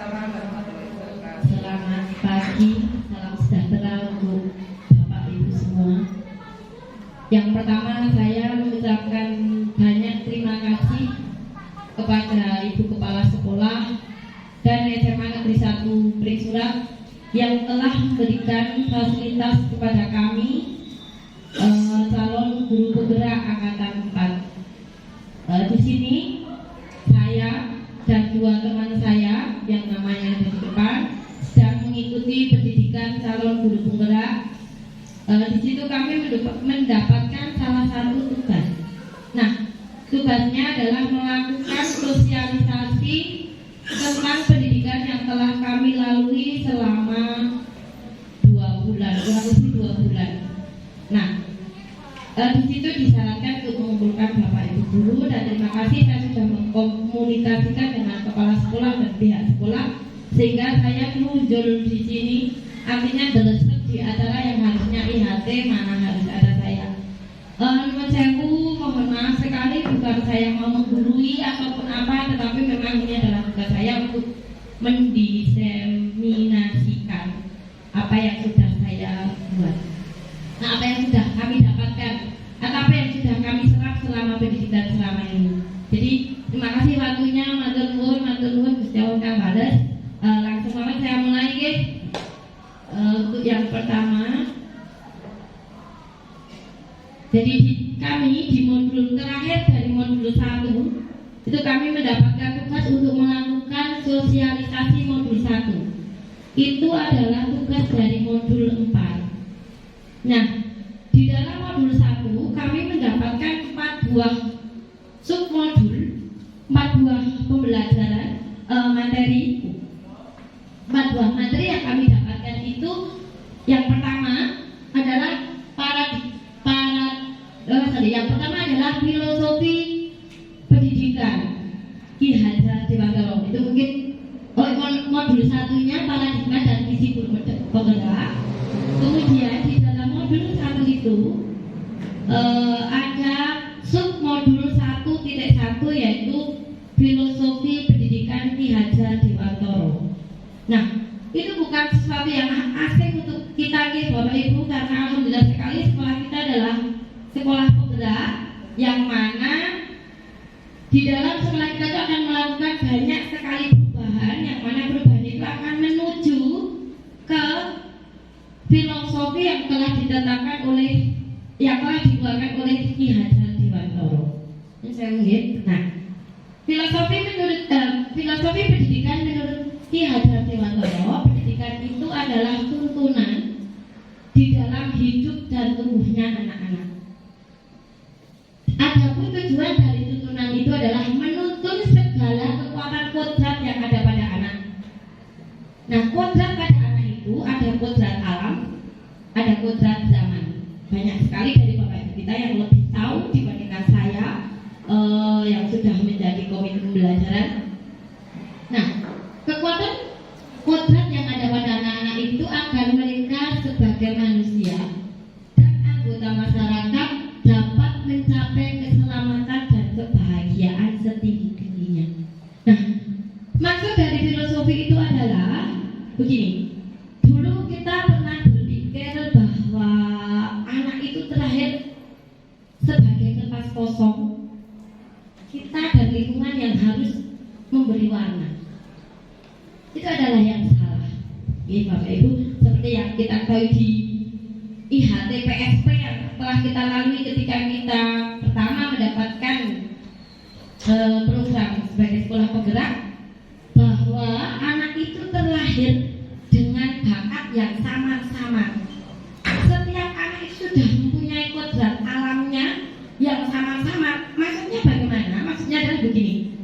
Selamat pagi, salam sejahtera untuk Bapak Ibu semua. Yang pertama saya mengucapkan banyak terima kasih kepada Ibu Kepala Sekolah dan SMA Negeri 1 Pringsurat yang telah memberikan fasilitas kepada kami calon guru penggerak angkatan 4. Di sini saya dan dua teman saya yang namanya ada di depan sedang mengikuti pendidikan calon guru penggerak. Di situ kami mendapatkan salah satu tugas. Nah, tugasnya adalah melakukan sosialisasi tentang pendidikan yang telah kami lalui selama 2 bulan, kurang lebih 2 bulan. Nah, di situ disyaratkan untuk mengumpulkan Bapak Ibu guru, dan terima kasih saya sudah mengkomunikasikan dengan kepala sekolah dan pihak sekolah sehingga saya muncul di sini, artinya delesep di acara yang harusnya IHT mana harus ada saya. Nuwun sewu, mohon maaf sekali, bukan saya mau menggurui ataupun apa, tetapi memang ini adalah tugas saya untuk mendiseminasikan apa yang sudah saya buat. Nah, apa yang sudah kami dapatkan atau apa yang sudah kami serap selama pendidikan selama ini. Jadi terima kasih waktunya, matur nuwun Gusti Allah kang bales. Langsung banget saya mulai guys. Untuk yang pertama, jadi kami di modul terakhir dari modul 1 itu kami mendapatkan tugas untuk melakukan sosialisasi modul 1. Itu adalah tugas dari modul 4. Nah, di dalam modul 1 kami mendapatkan 4 buah submodul, 4 buah pembelajaran materi. 4 buah materi yang kami dapatkan itu, yang pertama adalah yang pertama adalah filosofi pendidikan Ki Hajar Dewantara. Itu mungkin modul 1-nya paradigma dan visi guru penggerak. Kemudian di dalam modul 1 itu ada submodul 1.1 yaitu filosofi pendidikan Ki Hajar Dewantara. Nah, itu bukan sesuatu yang asing untuk kita guys Bapak Ibu, karena alhamdulillah sekali sekolah kita adalah sekolah penggerak yang mana di dalam sekolah kita itu akan melakukan banyak sekali perubahan, yang mana perubahan itu akan menuju ke filosofi yang telah ditetapkan oleh, yang telah dikeluarkan oleh Ki Hajar Dewantara. Ini saya melihat. Nah, filosofi pendidikan menurut Ki Hajar Dewantara, pendidikan itu adalah tuntunan di dalam hidup dan tumbuhnya anak-anak. Adapun tujuan dari tuntunan itu adalah menuntun segala kekuatan kodrat yang ada pada anak. Nah, kodrat pada anak itu ada kodrat alam, ada kodrat zaman. Banyak sekali dari Bapak Ibu kita yang lebih tahu dibandingkan saya yang sudah menjadi komite pembelajaran. Nah, kekuatan kodrat yang ada pada anak-anak itu agar mereka sebagai manusia dan anggota masyarakat dapat mencapai keselamatan dan kebahagiaan setinggi-tingginya. Nah, maksud dari filosofi itu adalah begini. Dulu kita pernah berpikir bahwa anak itu terakhir sebagai kertas kosong, kita dan lingkungan yang harus memberi warna. Itu adalah yang salah. Ini Bapak Ibu, seperti yang kita tahu di IHT PSP yang telah kita lalui ketika kita pertama mendapatkan program sebagai sekolah penggerak, bahwa anak itu terlahir dengan bakat yang samar-samar. Setiap anak itu sudah mempunyai kodrat alamnya yang samar-samar. Maksudnya bagaimana? Maksudnya adalah begini.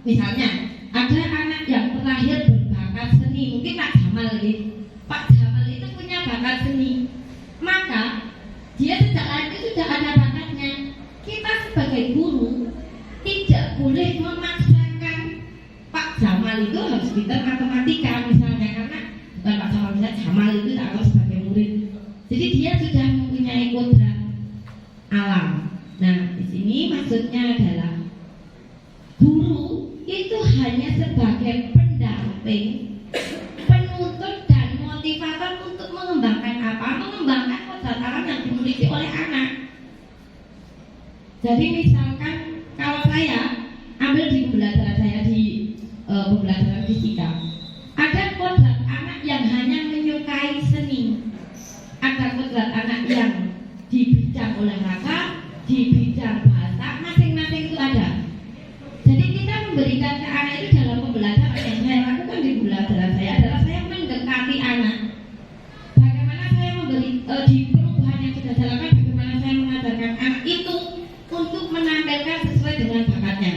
Misalnya ada anak yang terlahir berbakat seni, mungkin Pak Jamal gitu. Pak Jamal itu punya bakat seni, maka dia sejak lahir itu sudah ada bakatnya. Kita sebagai guru tidak boleh memaksakan Pak Jamal itu harus pintar matematika misalnya, karena bukan Pak Jamal, misalnya Jamal itu kalau sebagai murid. Jadi dia sudah mempunyai kodrat alam. Nah, di sini maksudnya adalah guru sebagai pendamping, penuntun dan motivator untuk mengembangkan apa? Mengembangkan kodrat alam yang dimiliki oleh anak. Jadi misalkan kalau saya ambil di pembelajaran saya di pembelajaran fisika, ada kodrat anak yang hanya menyukai seni, ada kodrat anak yang di bidang olahraga, di bidang bahasa, masing-masing itu ada. Jadi kita memberikan ke anak itu dalam pembelajaran yang saya lakukan di pembelajaran saya adalah saya mendekati anak. Bagaimana saya memberi di perubahan yang sudah saya lakukan, bagaimana saya mengajarkan anak itu untuk menampilkan sesuai dengan bakatnya.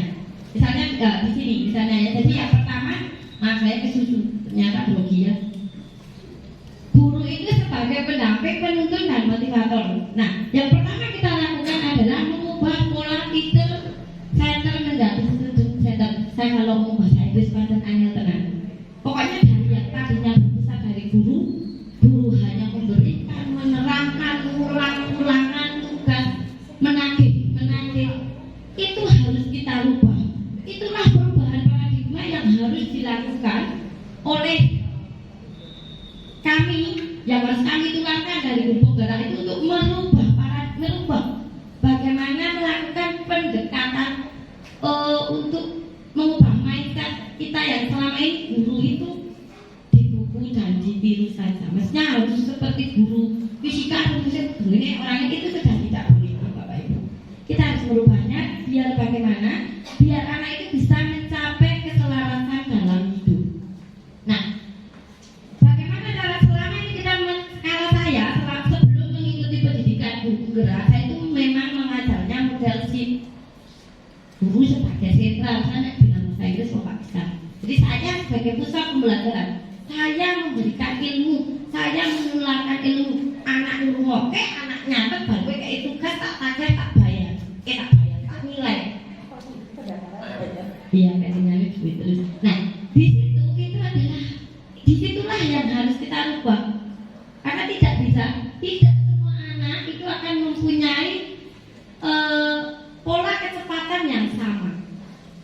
Misalnya di sini, misalnya ya. Jadi yang pertama, saya ke susu, ternyata grogi ya. Guru itu sebagai pendamping, penuntun dan motivator. Nah, yang pertama kita lakukan adalah mengubah pola titel center menjadi student center. Saya kalau mau bahasa Inggris pancen angel tenan. Pokoknya dari yang tadinya berpusat dari guru hanya memberikan, menerangkan, ulang-ulangan tugas, menagih. Itu harus kita rubah. Itulah perubahan paradigma yang harus dilakukan oleh kami, yang harus kami tularkan dari guru penggerak itu untuk merubah bagaimana melakukan pendekatan untuk mengubah mindset kita yang selama ini guru itu di buku dan ditiru saja. Mestinya harus seperti guru fisika, guru ini orangnya itu sudah tidak boleh, Bapak Ibu. Kita harus merubahnya biar bagaimana? Biar anak itu bisa mencapai keselarasan dalam hidup. Nah, bagaimana cara selama ini kita kalau saya sebelum mengikuti pendidikan guru gerak, saya itu memang mengajarnya model SIP. Guru sebagai sentral, saya bilang bahasa Inggris Pakistan. Jadi saya sebagai pusat pembelajaran, saya memberikan ilmu, saya menularkan ilmu. Anak nurung oke, anak nyatet baru kayak tugas tak tagih tak bayar, tak nilai. Iya, kayak sinyalnya gitu. Nah, disitulah yang harus kita rubah. Karena tidak semua anak itu akan mempunyai pola kecepatan yang sama.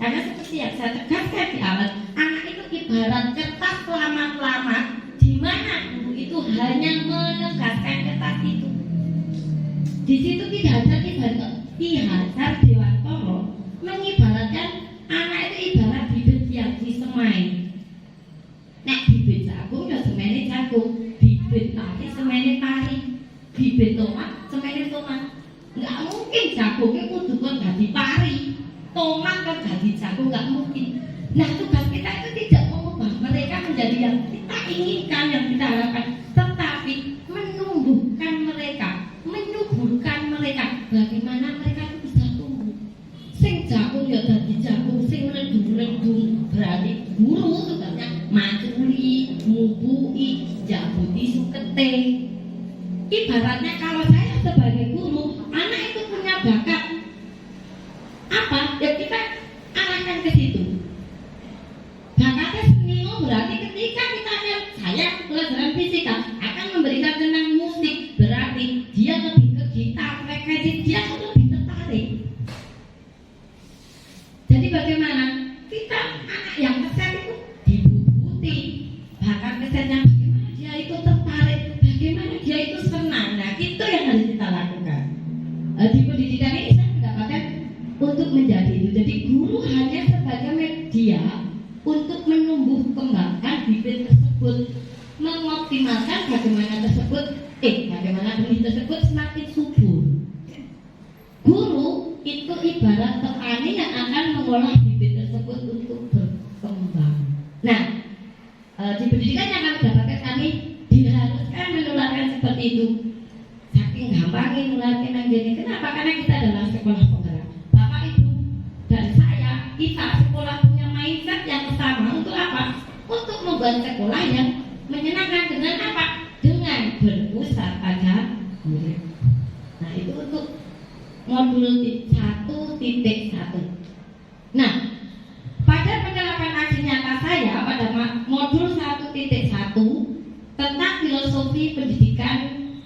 Karena seperti yang saya tegaskan di awal, anak itu ibarat kertas lama-lama, di mana guru itu hanya menegaskan kertas itu. Di situ Ki Hajar Dewantoro mengibaratkan anak itu ibarat bibit yang disemai. Nek bibit jagung ya semene jagung, bibit pari semene pari, bibit tomat semene tomat. Enggak mungkin jagungnya kudu kon dadi pari, tomat kon dadi jagung, enggak mungkin. Nah, tugas kita itu tidak mengubah mereka menjadi yang kita inginkan, yang kita harapkan, tetapi menumbuhkan mereka, menyuburkan mereka, bagaimana mereka itu bisa tumbuh. Sing jagung ya dadi jagung, sing mledung-mledung berarti guru tugasnya maculi, ngubui, jabuti sukete. Ibaratnya kalau saya sebagai guru, anak itu punya bakat apa? Ya kita arahkan ke situ. Bakatnya seni berarti ketika saya pelajaran fisika akan memberikan tentang musik, berarti dia lebih ke gitar, frekuensi dia lebih tertarik. Jadi bagaimana? Kita anak yang keset itu dibubuti bakat kesetnya, bagaimana dia itu tertarik, bagaimana dia itu senang. Nah, itu yang harus kita lakukan. Di pendidikan ini saya mendapatkan untuk menjadi itu. Jadi guru hanya sebagai media untuk menumbuh kembangkan bibit tersebut, mengoptimalkan bagaimana benih tersebut semakin subur. Guru itu ibarat petani yang akan mengolah bibit tersebut untuk berkembang. Nah, di pendidikan yang kami dapatkan, kami diharuskan menularkan seperti itu. Saking gampangnya menularkan yang gini. Kenapa? Karena kita adalah sekolah penggerak. Bapak, Ibu, dan saya, kita sekolah punya mindset yang sama. Untuk apa? Untuk membuat sekolah yang menyenangkan. Dengan apa? Dengan berpusat pada murid. Nah, itu untuk modul 1.1. Nah, pada penerapan aksi nyata saya pada modul 1.1 tentang filosofi pendidikan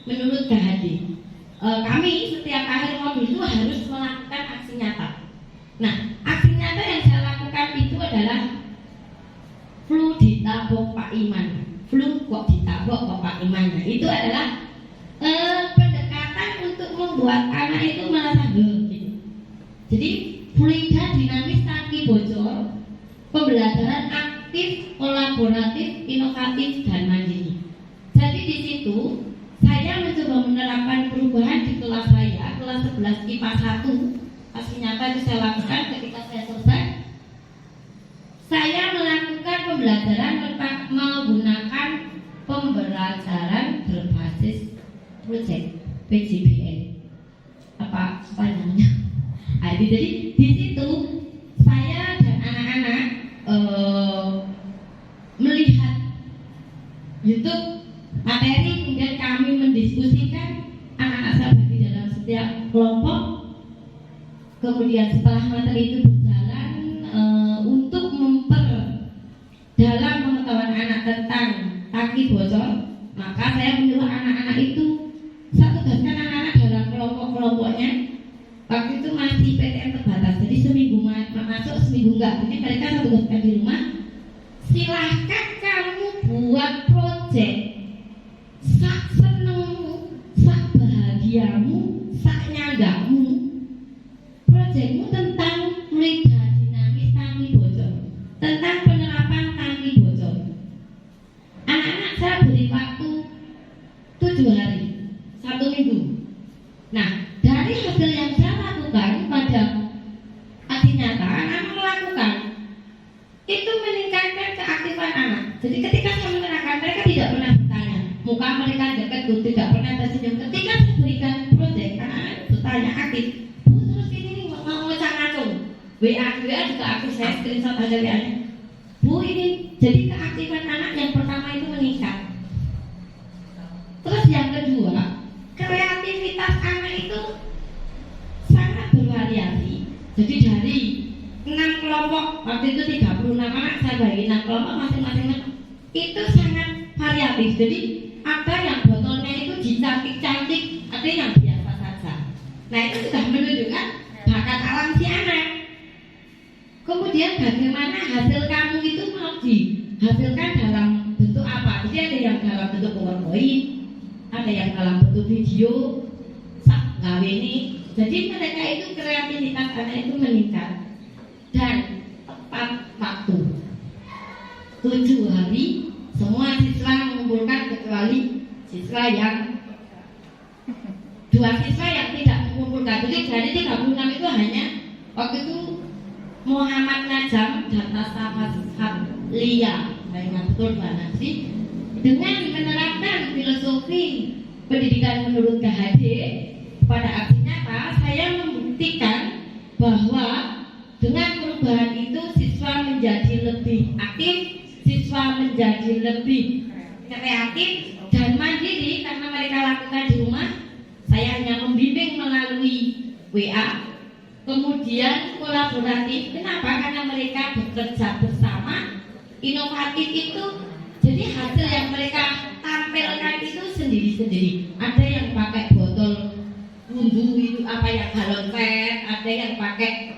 menurut Gahadi, kami setiap akhir modul itu harus melakukan aksi nyata. Nah, aksi nyata yang saya lakukan itu adalah flu ditabok Pak Iman. Flu kok ditabok kok Pak Iman. Nah, itu adalah pendekatan untuk membuat anak itu merasa gitu. Jadi fluida dinamis kaki bocor, pembelajaran aktif, kolaboratif, inovatif dan mandiri. Jadi di situ saya mencoba menerapkan perubahan di kelas saya, kelas 11 IPA 1. Aksi nyata itu saya lakukan ketika saya selesai. Saya melakukan pembelajaran menggunakan pembelajaran berbasis proyek PJBL. Apa namanya? Jadi di situ saya dan anak-anak melihat YouTube materi, kemudian kami mendiskusikan anak-anak saya bagi dalam setiap kelompok. Kemudian setelah materi itu berjalan untuk memperdalam pengetahuan anak tentang kaki bocor, maka saya menyuruh anak-anak itu saya tugaskan anak-anak dalam kelompok-kelompoknya. Waktu itu masih PTM terbatas, jadi seminggu masuk, seminggu enggak. Jadi mereka saya tugaskan di rumah. Silahkan kamu buat proyek sak senengmu, sak bahagiamu, sak nyanggamu. Proyekmu tentang fluida dinamis tangki bocor, tentang penerapan tangki bocor. Anak-anak saya beri waktu 7 hari, 1 minggu. Nah, dari hasil yang saya lakukan pada aksi nyata, anak melakukan itu meningkatkan keaktifan anak. Jadi ketika saya menerangkan, mereka tidak pernah bertanya, muka mereka dekat tuh, tidak pernah tersenyum. Ketika saya berikan proyek, anak-anak bertanya aktif. Bu, terus ini mau ngacung-ngacung. WA juga aktif, saya screenshot aja WA-nya. Bu, ini jadi keaktifan anak yang pertama itu meningkat. Terus yang kedua, kreativitas anak itu sangat bervariasi. Jadi dari 6 kelompok, waktu itu 36 anak, saya bagi 6 kelompok masing-masing itu sangat variatif. Jadi ada yang botolnya itu dicantik-cantik, ada yang biasa saja. Nah, itu sudah menunjukkan bakat alam si anak. Kemudian bagaimana hasil kamu itu mau dihasilkan dalam bentuk apa? Jadi ada yang dalam bentuk PowerPoint, ada yang dalam bentuk video, gawe ini. Jadi mereka itu kreativitas anak itu meningkat dan tepat waktu 7 hari semua siswa mengumpulkan kecuali siswa yang 2 siswa yang tidak mengumpulkan. Jadi dari 36 itu hanya waktu itu Muhammad Najam dan Tasafat Lia, banyak betul Mbak Nanti, dengan menerapkan filosofi pendidikan menurut KHD pada aksi nyata. Saya membuktikan bahwa dengan perubahan itu siswa menjadi lebih aktif, siswa menjadi lebih kreatif dan mandiri karena mereka lakukan di rumah. Saya hanya membimbing melalui WA. Kemudian kolaboratif. Kenapa? Karena mereka bekerja bersama. Inovatif itu, jadi hasil yang mereka tampilkan itu sendiri-sendiri. Ada yang pakai botol wudhu itu apa yang galon PET, ada yang pakai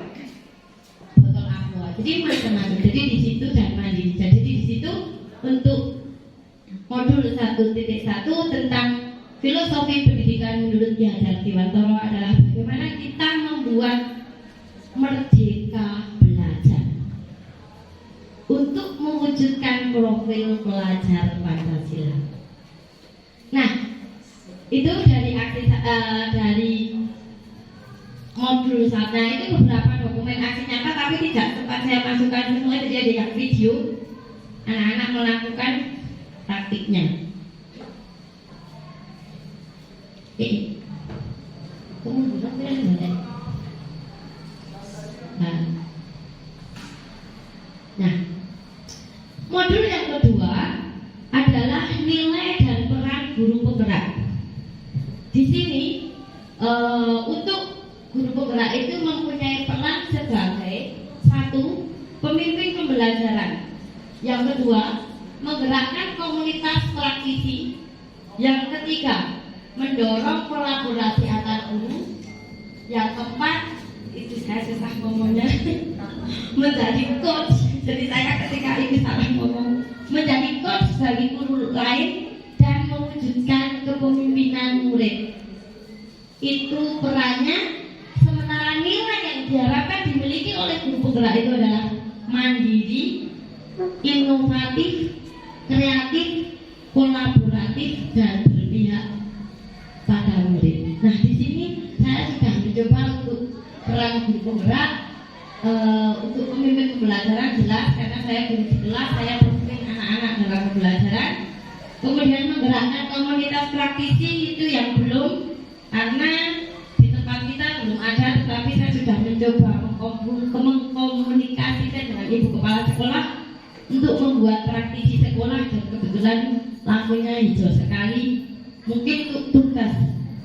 botol aqua. Jadi macam-macam. Jadi di situ dan mandiri. Jadi di situ untuk modul 1.1 tentang filosofi pendidikan menurut Ki Hajar Dewantara adalah bagaimana kita membuat merdeka belajar untuk mewujudkan profil pelajar Pancasila. Nah, itu dari dari modul sana itu beberapa dokumen aksi nyata, tapi tidak sempat saya masukkan semua. Jadi ada yang video anak-anak melakukan praktiknya. Oke, kemudian nah, modul yang kedua adalah nilai dan peran guru penggerak. Di sini untuk guru penggerak itu mempunyai peran sebagai satu, pemimpin pembelajaran. Yang kedua, menggerakkan komunitas praktisi. Yang ketiga, mendorong kolaborasi antar guru. Yang keempat, itu saya susah ngomongnya, menjadi coach Jadi saya ketika itu salah ngomong, menjadi coach bagi guru lain dan mewujudkan kepemimpinan murid. Itu perannya. Sementara nilai yang diharapkan dimiliki oleh guru penggerak itu adalah mandiri, inovatif, kreatif, kolaboratif, dan berpihak pada murid. Nah, di sini saya sudah mencoba untuk peran guru penggerak, untuk memimpin pembelajaran jelas karena saya guru di kelas, saya memimpin anak-anak dalam pembelajaran. Kemudian menggerakkan komunitas praktisi itu yang belum, karena di tempat kita belum ada, tetapi saya sudah mencoba mengkomunikasikan dengan ibu kepala sekolah untuk membuat praktisi sekolah, dan kebetulan lampunya hijau sekali. Mungkin untuk tugas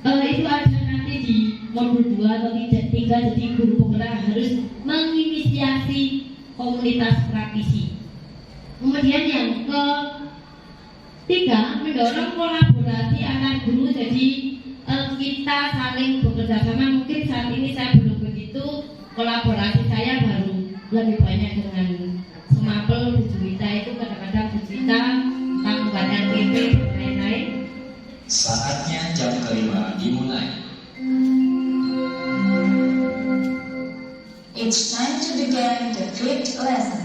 itu ada nanti di modul 2 atau 3, jadi guru penggerak harus menginisiasi komunitas praktisi. Kemudian yang ketiga, mendorong kolaborasi antar guru. Jadi kita saling bekerja sama. Mungkin saat ini saya belum begitu, kolaborasi saya baru lebih banyak dengan Semapel, Bu Juwita. Itu kadang-kadang Bu Juwita tanggungan RPP dan lain-lain. Saatnya jam kelima dimulai. It's time to begin the 5th lesson.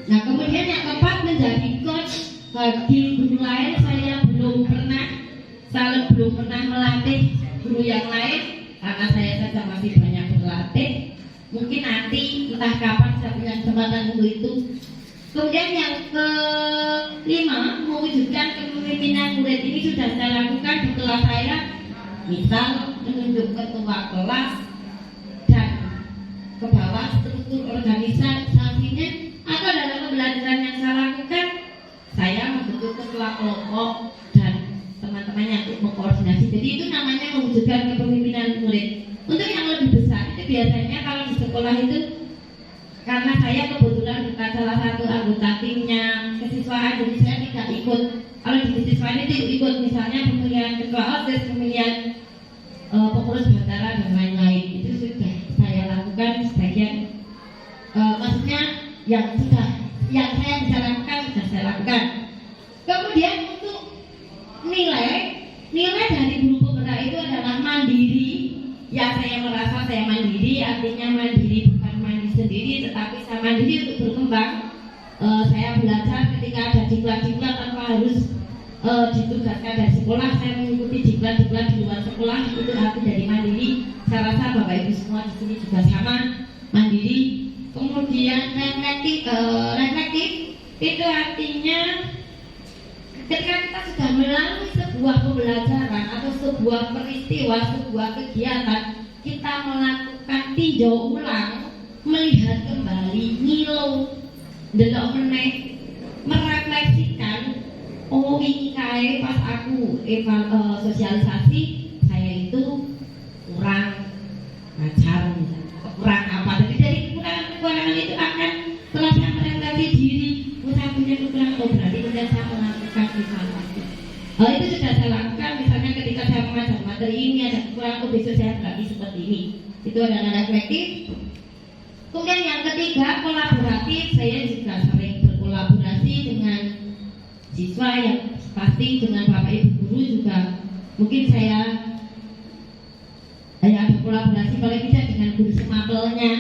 Nah, kemudian yang keempat, menjadi coach bagi guru lain. Saya belum pernah melatih guru yang lain karena saya saja masih banyak berlatih. Mungkin nanti entah kapan saya punya kesempatan untuk itu. Kemudian yang kelima, mewujudkan kepemimpinan murid. Ini sudah saya lakukan di kelas saya. Misal menunjuk ketua kelas dan ke bawah struktur organisasinya, atau dalam pembelajaran yang saya lakukan, saya membentuk ketua kelompok dan teman-temannya untuk mengkoordinasi. Jadi itu namanya mewujudkan kepemimpinan murid. Untuk yang lebih besar itu biasanya kalau di sekolah itu, karena saya kebetulan bukan salah satu anggota timnya kesiswaan, jadi saya tidak ikut. Kalau di kesiswaan itu ikut misalnya pemilihan ketua OSIS, pemilihan pengurus bandara dan lain-lain. Itu sudah saya lakukan sebagian, maksudnya yang saya bisa lakukan sudah saya lakukan. Kemudian untuk nilai dari guru penggerak itu adalah mandiri. Ya, saya merasa saya mandiri, artinya mandiri bukan mandi sendiri, tetapi saya mandiri untuk berkembang. Saya belajar ketika ada diklat-diklat tanpa harus ditugaskan dari sekolah. Saya mengikuti diklat-diklat di luar sekolah, itu arti dari mandiri. Saya rasa Bapak Ibu semua di sini juga sama, mandiri. Kemudian reflektif itu artinya ketika kita sudah melalui sebuah pembelajaran atau sebuah peristiwa, sebuah kegiatan, kita melakukan tinjau ulang, melihat kembali, ngilu, delok meneh, merefleksikan, oh ini kae pas aku sosialisasi saya itu kurang ajar, kurang apa. Jadi dari kekurangan itu akan setelah saya merefleksi diri, saya punya kekurangan, oh berarti kemudian saya melakukan evaluasi. Itu sudah saya lakukan. Misalnya ketika saya mengajar materi ini ada kekurangan, oh besok saya berarti seperti ini. Itu adalah reflektif. Kemudian yang ketiga, kolaboratif. Saya juga sering berkolaborasi dengan siswa, yang pasti dengan Bapak Ibu guru juga. Mungkin saya ada kolaborasi paling tidak dengan guru semapelnya,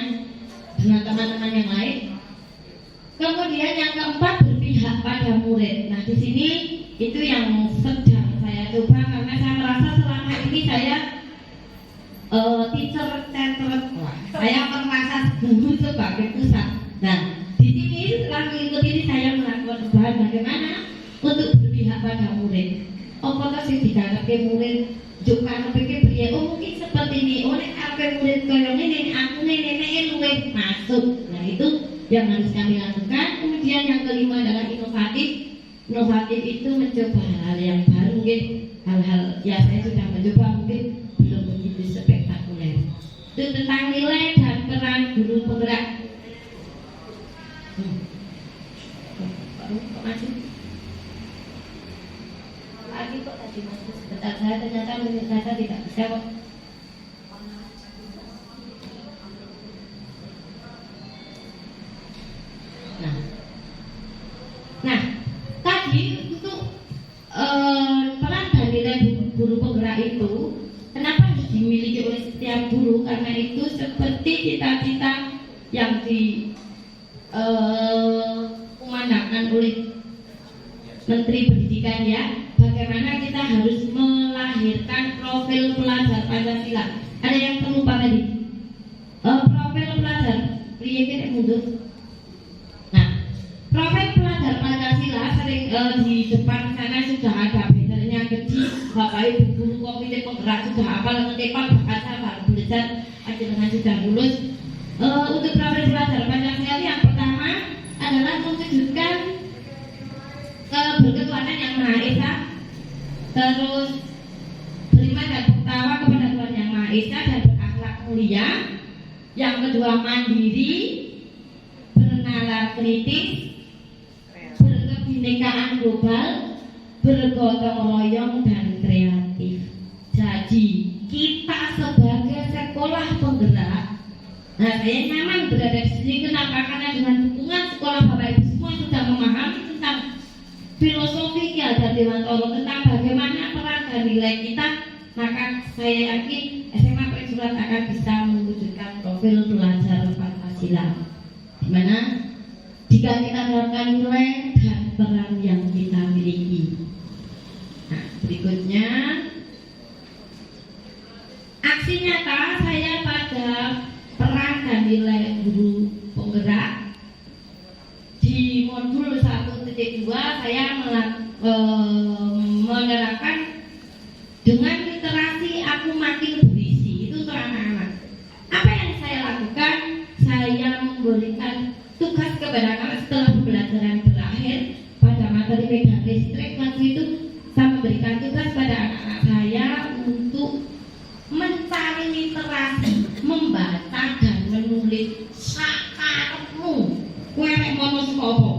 dengan teman-teman yang lain. Kemudian yang keempat, berpihak pada murid. Nah, di sini itu yang sedang saya coba, karena saya merasa selama ini saya teacher centered. Saya merasa guru sebagai pusat. Nah, di sini setelah mengikuti ini saya melakukan perubahan bagaimana untuk berpihak pada murid. Apakah sih dikatakan murid juga pikir dia, oh mungkin seperti ini, oh nek apa murid kayak ini, aku nenek luwih masuk. Nah, itu yang harus kami lakukan. Kemudian yang kelima adalah inovatif. Inovatif itu mencoba hal yang baru, hal-hal ya saya sudah mencoba, mungkin belum begitu spektakuler. Itu tentang nilai dan peran guru penggerak. Lagi kok tadi masuk sebentar, saya ternyata tidak bisa kok. kumandangkan oleh Menteri Pendidikan ya, bagaimana kita harus melahirkan profil pelajar Pancasila. Ada yang terlupa tadi? Profil pelajar, lihat mundur. Nah, profil pelajar Pancasila sering di depan sana sudah ada bannernya kecil, Bapak Ibu guru komite penggerak sudah hafal menghafal bahasa baru belajar dengan sudah lulus. Untuk profil pelajar Pancasila yang pertama adalah mewujudkan berketuhanan yang Maha Esa, terus beriman dan bertakwa kepada Tuhan yang Maha Esa dan berakhlak mulia. Yang kedua mandiri, bernalar kritis, berkebinekaan global, bergotong royong dan kreatif. Jadi kita sebagai sekolah penggerak, nah saya nyaman berada di sini. Kenapa? Karena dengan dukungan sekolah Bapak Ibu semua sudah memahami tentang filosofi Ki Hajar Dewantoro, tentang bagaimana peran dan nilai kita, maka saya yakin SMA Persulat akan bisa mewujudkan profil pelajar Pancasila, di mana jika kita menerapkan nilai dan peran yang kita miliki. Nah, berikutnya aksi nyata saya pada peran dan nilai guru penggerak. Di modul 1.2 saya menerapkan dengan literasi aku makin berisi. Itu untuk anak-anak. Apa yang saya lakukan? Saya memberikan tugas kepada anak setelah pembelajaran berakhir pada materi medan listrik. Waktu itu saya memberikan tugas pada anak-anak saya untuk mencari literasi, membaca dan menulis sakarepmu. Kowe nek mono sapa?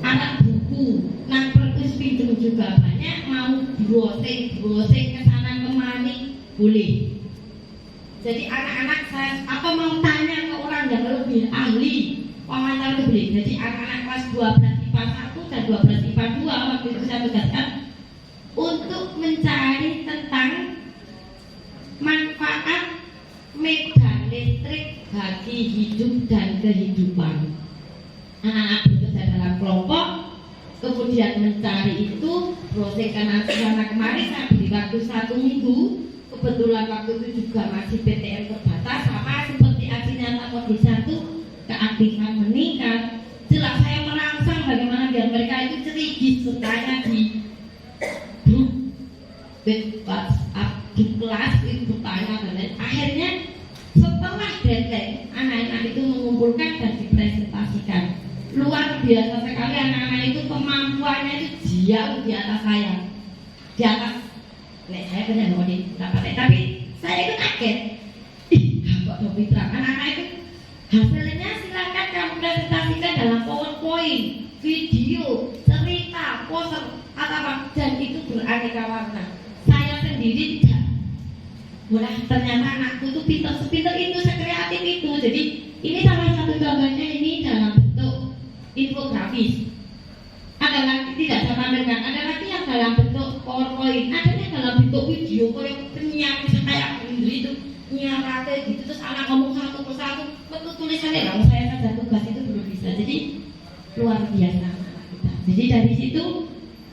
Anak buku nang perpus pintu juga banyak, mau browsing ke sana kemari boleh. Jadi anak-anak saya apa mau tanya ke orang yang lebih ahli wawancara itu boleh. Jadi anak-anak kelas 12 IPA 1 dan 12 IPA 2 waktu itu saya tugaskan untuk mencari tentang manfaat medan listrik bagi hidup dan kehidupan. Anak-anak bekerja dalam kelompok, kemudian mencari itu, browsing karena kemarin saya beri waktu 1 minggu. Kebetulan waktu itu juga masih PTM terbatas, sama seperti aksi nyata modul 1, keaktifan meningkat. Jelas saya merangsang bagaimana biar mereka itu cerigis bertanya di grup WhatsApp di kelas itu bertanya, dan akhirnya setelah deadline anak-anak itu mengumpulkan dan dipresentasikan. Luar biasa sekali, anak-anak itu kemampuannya itu jauh di atas saya, di atas saya benar mau didapatkan, tapi saya itu kaget. Kok Dopitra, anak-anak itu hasilnya silakan kamu presentasikan dalam PowerPoint, video, cerita, poster, atau apa, dan itu beraneka warna. Saya sendiri tidak. Wah, ternyata anakku itu pintar itu, sekreatif itu. Jadi ini salah satu contohnya, ini dalam bentuk infografis. Ada lagi tidak saya tampilkan, ada lagi yang dalam bentuk PowerPoint, ada yang dalam bentuk video, kayak penyiar kayak sendiri itu nyiarate gitu, terus anak ngomong satu persatu, betul tulisannya lah. Saya saja tugas itu belum bisa. Jadi luar biasa anak kita. Jadi dari situ,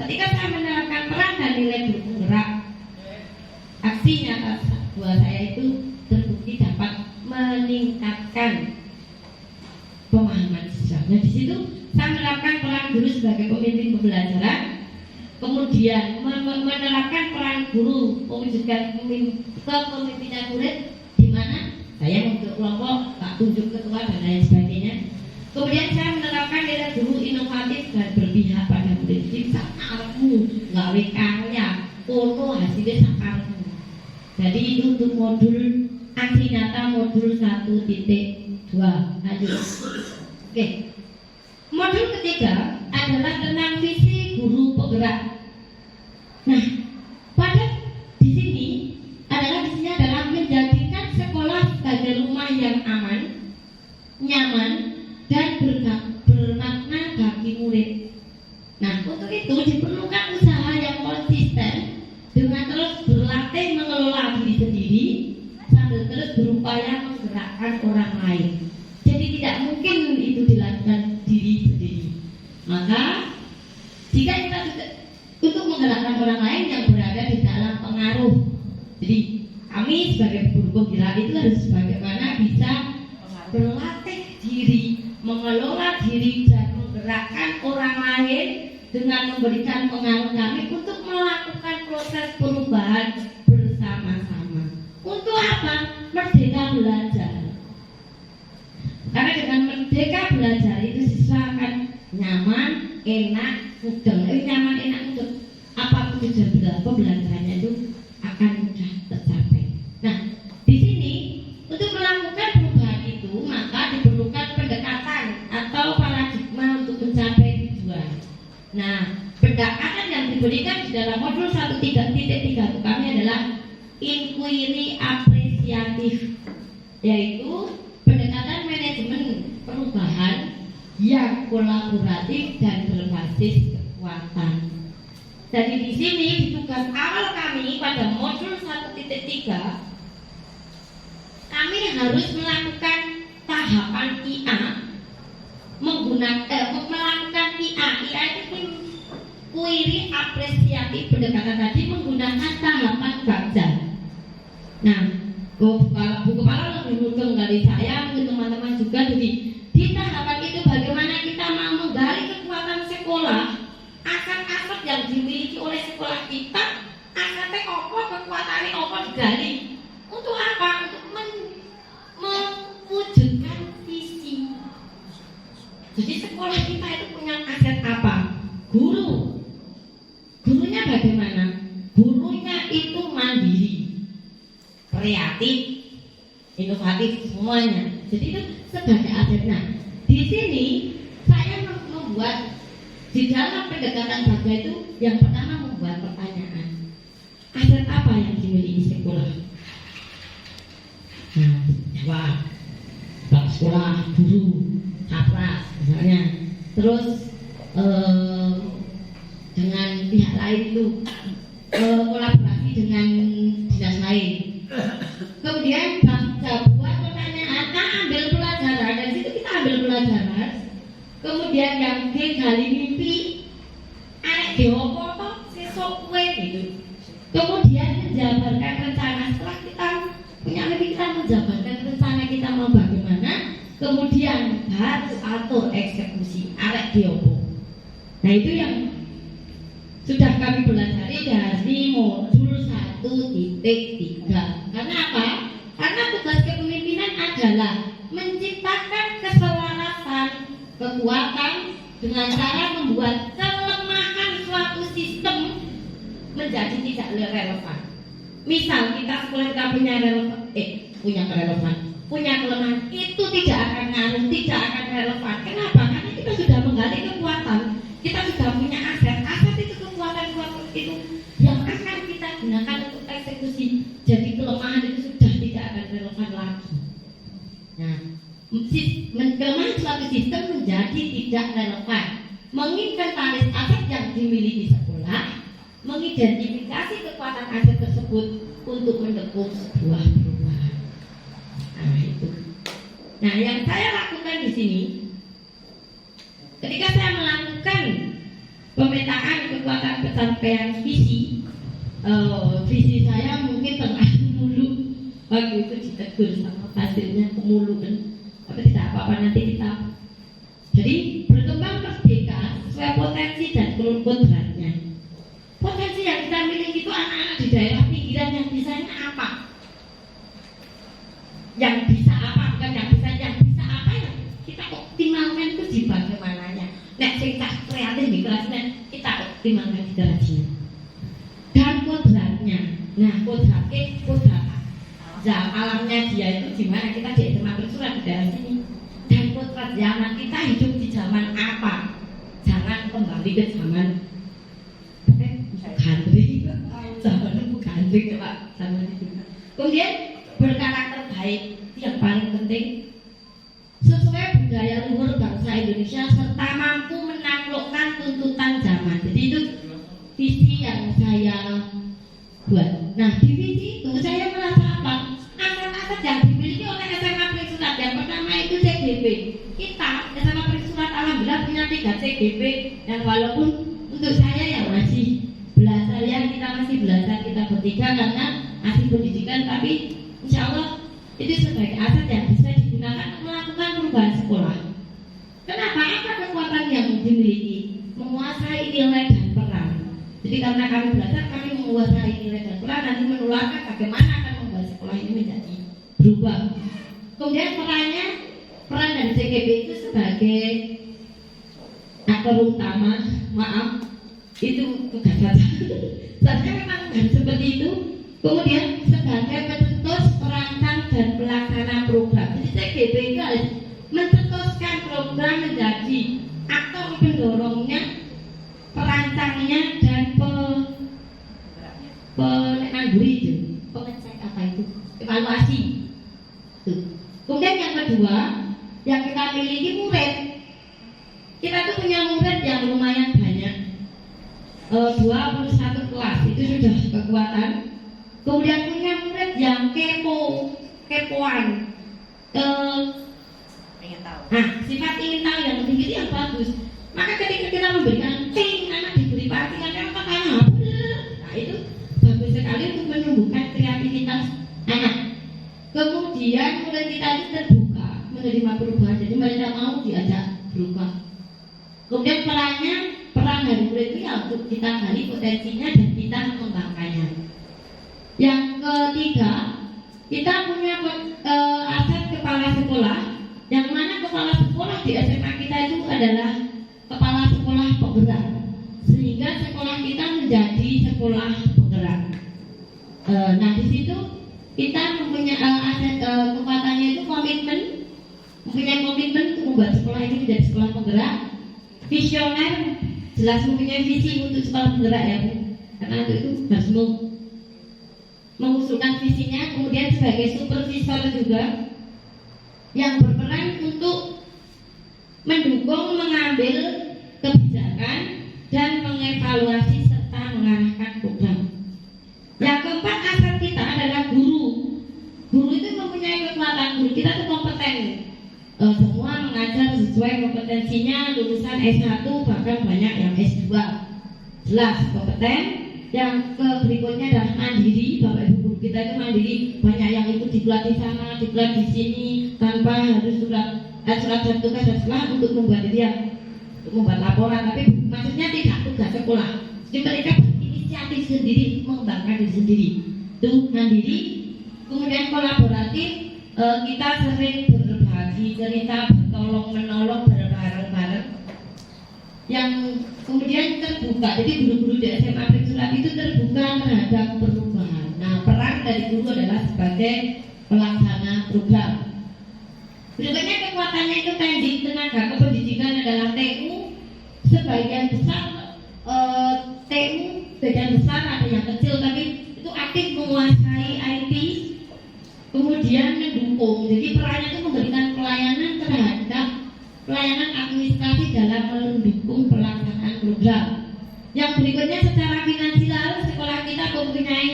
ketika saya menerapkan peran dan nilai bergerak, aksi nyata buat saya itu terbukti dapat meningkatkan pemahaman siswa. Nah, di situ saya menerapkan peran guru sebagai pemimpin pembelajaran, kemudian menerapkan peran guru mewujudkan kepemimpinan murid, di mana saya membentuk kelompok, tak tunjuk ketua dan lain sebagainya. Kemudian saya menerapkan nilai guru inovatif dan berpihak pada murid. Jadi sakarmu gawe karya, kono hasilnya sakarmu. Jadi itu untuk modul aksi nyata modul 1.2. Lanjut. Oke. Modul ketiga adalah tentang visi guru penggerak. Nah, pada di sini adalah visinya adalah menjadikan sekolah sebagai rumah yang aman, nyaman, dan bermakna bagi murid. Nah, untuk itu diperlukan usaha yang konsisten dengan terus berlatih mengelola diri sendiri sambil terus berupaya menggerakkan orang lain. Jadi tidak mungkin itu dilakukan membela diri dan menggerakkan orang lain dengan memberikan pengaruh kami untuk melakukan proses perubahan bersama-sama. Untuk apa? Merdeka belajar. Karena dengan merdeka belajar itu siswa akan nyaman, enak, mudah. Nyaman, enak, mudah. Apapun tujuan pembelajarannya itu akan mudah tercapai. Nah, di sini untuk melakukan perubahan itu maka diperlukan pendekatan atau paradigma untuk mencapai tujuan. Nah, pendekatan yang diberikan di dalam modul 1.3.3 itu kami adalah inquiry apresiatif, yaitu pendekatan manajemen perubahan yang kolaboratif dan berbasis kekuatan. Jadi di sini di tugas awal kami pada modul 1.3 kami harus melakukan tahapan IA melakukan IA itu query apresiatif pendekatan tadi menggunakan tahapan baca. Nah, Bu Kepala lebih mungkin dari saya, mungkin teman-teman juga. Jadi di tahapan itu bagaimana kita mau menggali kekuatan sekolah, aset-aset yang dimiliki oleh sekolah kita, asetnya apa, kekuatannya apa digali. Untuk apa? Untuk mewujudkan visi. Jadi sekolah kita itu punya aset apa? Guru. Gurunya bagaimana? Gurunya itu mandiri, kreatif, inovatif semuanya. Jadi itu sebagai asetnya. Di sini saya membuat di dalam pendekatan baca itu yang pertama membuat pertanyaan. Aset apa yang dimiliki sekolah? Nah, jawab. Bapak sekolah, guru, kapras misalnya. Terus dengan pihak lain itu kolaborasi dengan dinas lain. Kemudian buat pertanyaan, ambil pelajaran, dari situ kita ambil pelajaran. Kemudian yang G gali mimpi, arek diopo toh sesuk kue gitu. Kemudian menjabarkan rencana. Setelah kita punya mimpi, kita menjabarkan rencana kita mau bagaimana. Kemudian baru atur eksekusi, arek diopo. Nah itu yang sudah kami pelajari dari modul 1.3. Karena apa? Karena tugas kepemimpinan adalah menciptakan keselarasan kekuatan dengan cara membuat kelemahan suatu sistem menjadi tidak relevan. Misal kita sekolah kita punya kelemahan itu tidak akan ngaruh, tidak akan relevan. Kenapa? Karena kita sudah menggali kekuatan, kita sudah punya aset itu kekuatan itu yang akan kita gunakan untuk eksekusi. Jadi kelemahan itu sudah tidak akan relevan lagi. Nah, kelemahan suatu sistem menjadi tidak relevan. Menginventaris aset yang dimiliki sekolah, mengidentifikasi kekuatan aset tersebut untuk mendukung sebuah perubahan. Nah itu. Nah yang saya lakukan di sini, ketika saya melakukan pemetaan kekuatan pencapaian visi, visi saya mungkin terlalu muluk. Waktu itu ditegur sama hasilnya kemulukan. Tapi tidak apa-apa, nanti kita. Jadi berkembang merdeka sesuai potensi dan kodratnya. Potensi yang kita miliki itu anak-anak di daerah pinggiran yang bisanya apa? Yang bisa apa? Bukan yang bisa apa ya? Kita optimalkan itu di bagaimananya. Nek sing kreatif di kelasnya kita optimalkan di kelasnya. Dan kodratnya. Nah, kodrat alamnya dia itu gimana? Kita di SMA bersurat di daerah sini. Dan kodrat zaman kita hidup di zaman apa? Jangan kembali ke zaman gandrik, zaman itu gandrik Pak, zaman itu. Kemudian berkarakter baik yang paling penting, sesuai budaya luhur bangsa Indonesia serta mampu menaklukkan tuntutan zaman. Jadi itu visi yang saya buat. Nah di visi itu saya merasa apa? Aset-aset yang dimiliki oleh SMA Perisurat yang pertama itu CGP. Kita SMA Perisurat alhamdulillah punya 3 CGP yang walaupun untuk saya yang masih belajar ya, kita masih belajar, kita bertiga karena masih pendidikan, tapi insya Allah itu sebagai aset yang bisa digunakan untuk melakukan perubahan sekolah. Kenapa? dimiliki, menguasai nilai dan peran. Jadi karena kami belajar, kami menguasai nilai dan peran, nanti menularkan bagaimana akan membuat sekolah ini menjadi berubah. Kemudian peran dari CGP itu sebagai aktor utama, itu kegagalan. Sebenarnya memang harus seperti itu. Kemudian sebagai pencetus, perancang dan pelaksana program. Jadi CGP itu harus mencetuskan program menjadi aktor pendorongnya, perancangnya dan penangguri itu, pengecek apa itu, evaluasi. Tuh. Kemudian yang kedua, yang kita miliki murid. Kita tuh punya murid yang lumayan banyak, 21 kelas itu sudah kekuatan. Kemudian punya murid yang kepoan, Ingin tahu. nah sifat ingin tahu yang tinggi itu yang bagus. Maka ketika kita memberikan anak diberi perhatian, apa kayak nah itu bagus sekali untuk menumbuhkan kreativitas anak. Kemudian murid kita itu terbuka menerima perubahan, jadi mereka mau diajak berubah. Kemudian peran dari murid itu ya untuk kita gali potensinya dan kita mengembangkannya. Yang ketiga, kita punya aset kepala sekolah, yang mana kepala sekolah di SMA kita itu adalah kepala sekolah penggerak, sehingga sekolah kita menjadi sekolah penggerak. Nah di situ kita mempunyai aset kekuatannya itu mempunyai komitmen untuk membuat sekolah ini menjadi sekolah penggerak, visioner, jelas mempunyai visi untuk sekolah penggerak ya Bu, karena itu harus mengusulkan visinya. Kemudian sebagai supervisor juga yang berperan untuk mendukung, mengambil kebijakan dan mengevaluasi serta mengarahkan program. Yang keempat, aset kita adalah guru. Guru itu mempunyai kekuatan, guru kita itu kompeten. Semua mengajar sesuai kompetensinya, lulusan S1 bahkan banyak yang S2. Jelas kompeten. Yang berikutnya adalah mandiri. Bapak Ibu guru kita itu mandiri, banyak yang ikut diklat di sana, diklat di sini tanpa harus surat dan tugas dan sekolah untuk membuat untuk membuat laporan, tapi maksudnya tidak tugas sekolah. Jadi mereka berinisiatif sendiri, mengembangkan diri sendiri. Itu mandiri. Kemudian kolaboratif, kita sering berbagi cerita, bertolong menolong bareng-bareng. Yang kemudian terbuka, jadi guru-guru di SMA Surat itu terbuka terhadap perubahan. Nah, peran dari guru adalah sebagai pelaksana program. Berikutnya kekuatannya itu tadi, tenaga kependidikan adalah TU. Sebagian besar TU, sebagian besar ada yang kecil tapi itu aktif menguasai IT, kemudian mendukung. Jadi perannya itu memberikan pelayanan terhadap pelayanan administrasi dalam mendukung pelaksanaan program. Yang berikutnya secara finansial, sekolah kita mempunyai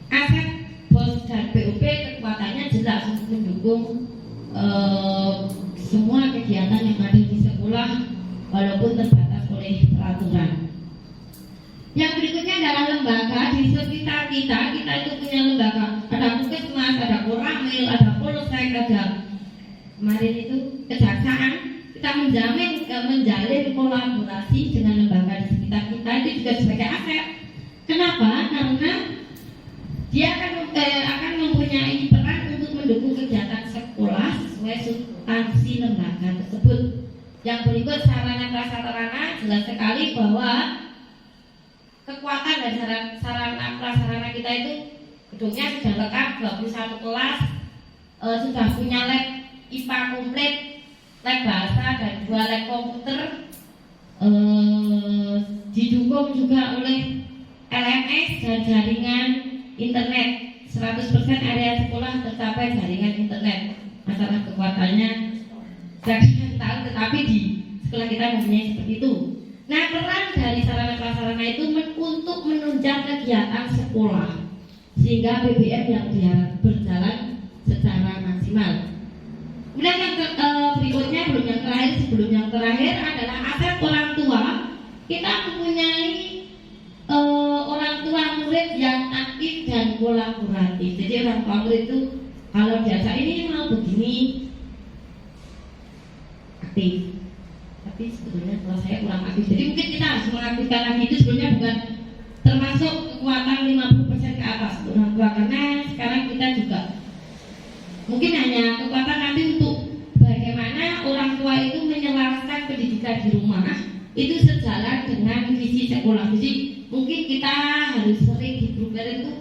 aset BOS dan BOP, kekuatannya jelas untuk mendukung semua kegiatan yang ada di sekolah walaupun terbatas oleh peraturan. Yang berikutnya adalah lembaga. Di sekitar kita itu punya lembaga, ada puskesmas, ada koramil, ada polsek, ada kemarin itu kejaksaan. Kita menjalin kolaborasi dengan lembaga di sekitar kita, itu juga sebagai aset. Kenapa? Karena dia akan mempunyai peran untuk mendukung kegiatan sekolah sesuai substansi lembaga tersebut. Yang berikut sarana prasarana, jelas sekali bahwa kekuatan dan sarana prasarana kita itu gedungnya sudah lengkap, 21 kelas, sudah punya lab IPA komplit, lab bahasa dan 2 lab komputer, didukung juga oleh LMS dan jaringan internet. 100% area sekolah tercapai jaringan internet. Masalah kekuatannya saya tahu, tetapi di sekolah kita mempunyai seperti itu. Nah, peran dari sarana prasarana itu untuk menunjang kegiatan sekolah sehingga PBM yang berjalan secara maksimal. Kemudian yang berikutnya, sebelum yang terakhir adalah aset orang tua. Kita mempunyai orang tua murid yang aktif dan kolaboratif. Jadi orang tua murid itu kalau biasa ini mau begini aktif, tapi sebetulnya kelas saya kurang aktif. Jadi mungkin kita harus mengaktifkan lagi. Itu sebenarnya bukan termasuk kekuatan 50% ke atas orang tua, karena sekarang kita juga mungkin hanya kekuatan nanti untuk bagaimana orang tua itu menyelaraskan pendidikan di rumah itu sejalan dengan visi sekolah. Jadi mungkin kita harus sering diprepare itu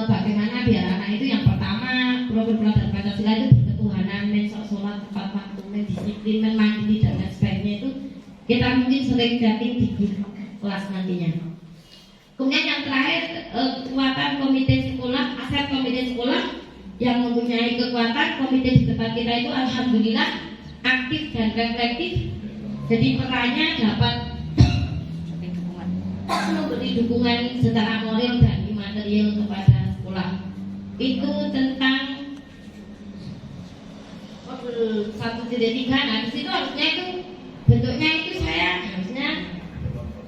bagaimana biar anak itu yang pertama program Pancasila itu berketuhanan, mensok sholat tepat waktu, mendisiplin, mandiri dan lain sebagainya itu kita mungkin sering chatting di grup kelas nantinya. Kemudian yang terakhir kekuatan komite sekolah, aset komite sekolah yang mempunyai kekuatan komite di tempat kita itu alhamdulillah aktif dan reflektif. Jadi perannya dapat memberi dukungan secara moral dan imaterial kepada sekolah. Itu tentang 1.3. Nah di situ harusnya itu bentuknya itu saya harusnya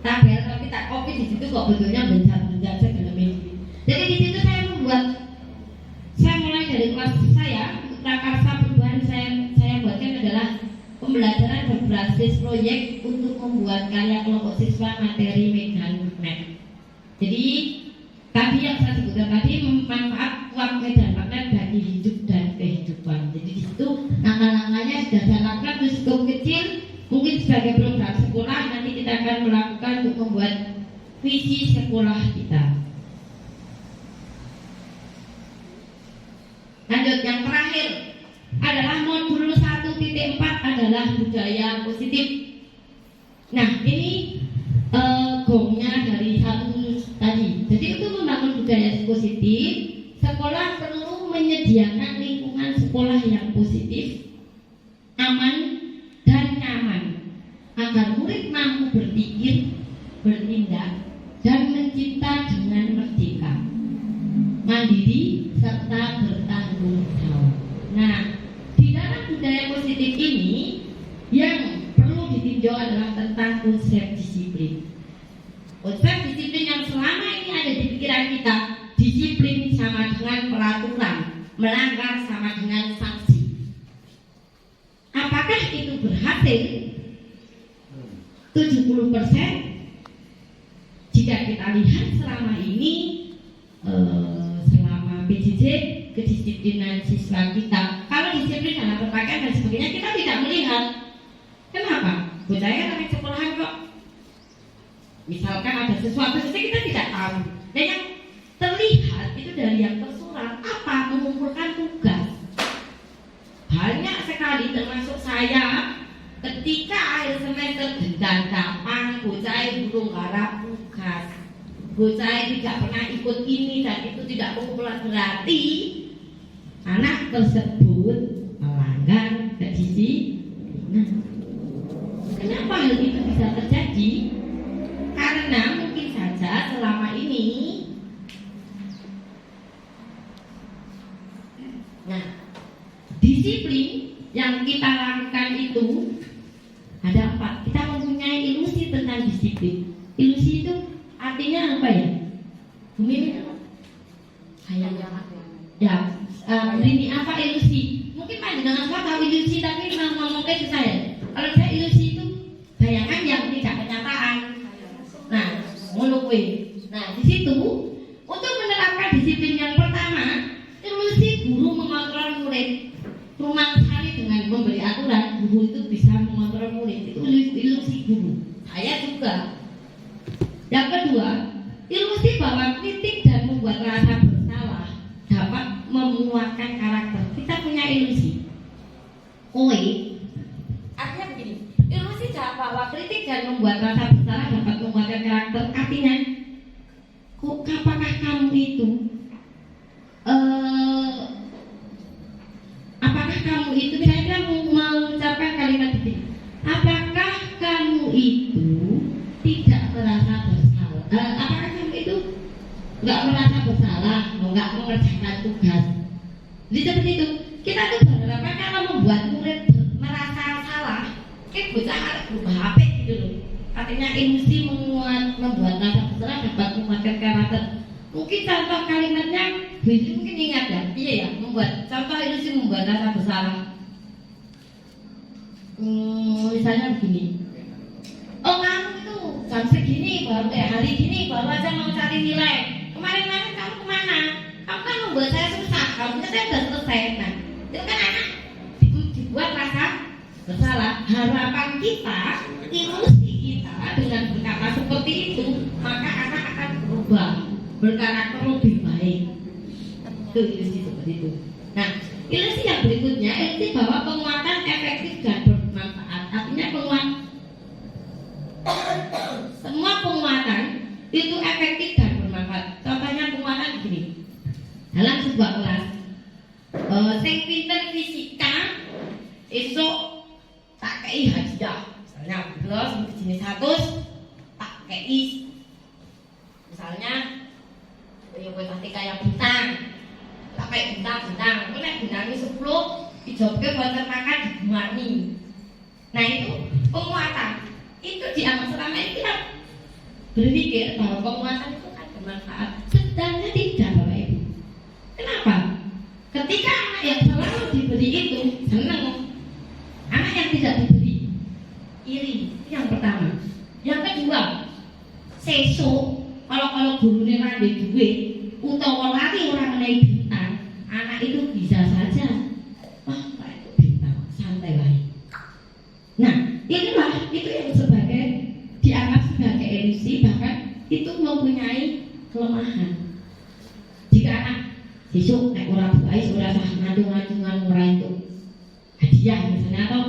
tabel tapi tak copy di situ kok bentuknya benjar-benjar segala macam. Jadi di situ saya mulai dari kelas saya untuk prakarsa perubahan saya buatkan adalah pembelajaran berbasis proyek untuk membuat karya kelompok siswa materi medan magnet. Jadi tadi yang saya sebutkan tadi manfaat kuat medan magnet bagi hidup dan kehidupan. Jadi di situ langkah-langkahnya sudah saya lakukan cukup kecil. Mungkin sebagai program sekolah nanti kita akan melakukan untuk membuat visi sekolah kita. Lanjut yang terakhir adalah modul 1.4 adalah budaya positif. Nah ini gongnya dari satu tadi. Jadi untuk membangun budaya positif, sekolah perlu menyediakan lingkungan sekolah yang positif, aman dan nyaman agar murid mampu berpikir, bertindak dan mencipta dengan merdeka, mandiri serta bertanggung jawab. Nah, di dalam budaya positif ini yang perlu ditinjau adalah tentang konsep disiplin. Konsep disiplin yang selama ini ada di pikiran kita, disiplin sama dengan peraturan, melanggar sama dengan sanksi. Apakah itu berhasil? 70%. Jika kita lihat selama ini selama PJJ kedisiplinan siswa kita, kalau disiplin dalam berpakaian dan sebagainya kita tidak melihat. Kenapa? Bocahnya anak sekolahan kok. Misalkan ada sesuatu saja kita tidak tahu. Dan yang terlihat itu dari yang tersurat apa? Mengumpulkan tugas. Banyak sekali termasuk saya ketika akhir semester dan gampang bocah burung garap tugas. Bocah tidak pernah ikut ini dan itu tidak pengumpulan, berarti anak tersebut melanggar kedisiplinan. Kenapa hal itu bisa terjadi? Karena mungkin saja selama ini disiplin yang kita lakukan itu ada 4. Kita mempunyai ilusi tentang disiplin. Ilusi itu artinya apa ya? Bumi ya, ini apa ilusi? Mungkin Pak dengan saya tahu ilusi tapi ngomongnya ke saya. Kalau saya ilusi itu bayangan yang tidak kenyataan. Nah, ngono. Nah, di situ untuk menerapkan disiplin yang pertama, ilusi guru mengontrol murid. Rumah sekali dengan memberi aturan, guru itu bisa mengontrol murid. Itu ilusi guru. Saya juga. Yang kedua, ilusi bahwa kritik dan membuat rasa bersalah dapat menguatkan karakter. Kita punya ilusi. Artinya begini, ilusi bahwa kritik dan membuat rasa bersalah dapat menguatkan karakter. Artinya, apakah kamu itu apakah kamu itu kira-kira mengucapkan kalimat ini? Apakah kamu itu tidak merasa bersalah? Apakah kamu itu nggak merasa bersalah, nggak mengerjakan tugas? Jadi seperti itu. Kita tuh berharap kalau membuat murid merasa salah, bocah harus berubah HP gitu loh. Artinya ilusi membuat rasa bersalah dapat menguatkan karakter. Mungkin contoh kalimatnya, mungkin ingat ya, iya ya, membuat contoh ilusi membuat rasa bersalah. Misalnya begini, oh kamu itu jam segini baru hari gini baru aja mau cari nilai. Kemarin-kemarin kamu kemana? Kamu kan membuat saya susah. Kamu kan sudah selesai. Nah, itu kan anak dibuat rasa bersalah. Harapan kita, ilusi kita dengan berkata seperti itu, maka anak akan berubah, berkarakter lebih baik. Itu ilusi seperti itu. Nah, ilusi yang berikutnya, ilusi bahwa penguatan efektif dan bermanfaat. Artinya semua penguatan itu efektif dan bermanfaat. Contohnya penguatan begini. Dalam sebuah kelas, sing pinter fisika esok tak kei hadiah. Misalnya terus jenis 100 tak kei. Misalnya matematika yang bintang, tak kei bintang. Kalau bintangnya 10, dijawabnya buat makan dibuangi. Nah itu penguatan. Itu dianggap selama ini kita berpikir bahwa penguatan itu kan bermanfaat. Sedangkan tidak, Bapak Ibu. Kenapa? Ketika anak yang selalu diberi itu senang, anak yang tidak diberi iri. Itu yang pertama. Yang kedua, sesuk kalau gurunya randi duit utawa lari orang menaik bintang, anak itu bisa saja wah Pak itu bintang santai baik. Nah itulah itu yang sebagai dianggap sebagai ilusi, bahkan itu mempunyai kelemahan. Jika anak besok naik orang buai sudah sah ngandung-ngandungan orang itu hadiah misalnya, atau